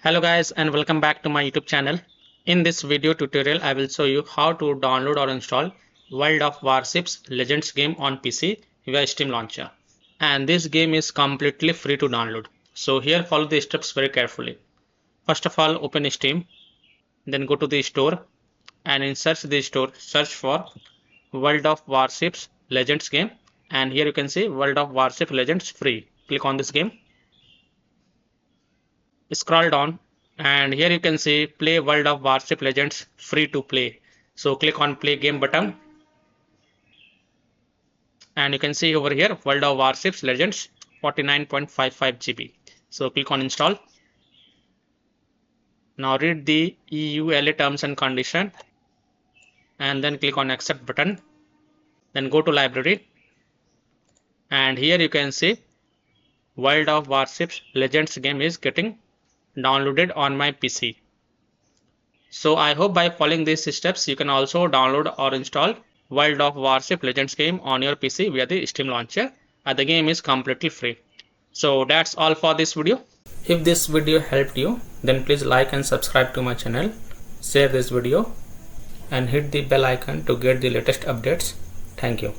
Hello guys and welcome back to my YouTube channel. In this video tutorial I will show you how to download or install World of Warships Legends game on PC via Steam launcher. And this game is completely free to download. So here follow the steps very carefully. First of all open Steam, then go to the store and in search the store search for World of Warships Legends game, and here you can see World of Warships Legends free. Click on this game. Scroll down and here you can see play World of Warship Legends free to play. So click on play game button and you can see over here World of Warships Legends 49.55 GB. So click on install. Now read the EULA terms and condition and then click on accept button. Then go to library and here you can see World of Warships Legends game is getting downloaded on my PC. So I hope by following these steps you can also download or install World of Warship Legends game on your PC via the Steam launcher, and the game is completely free. So that's all for this video. If this video helped you, then please like and subscribe to my channel, share this video and hit the bell icon to get the latest updates. Thank you.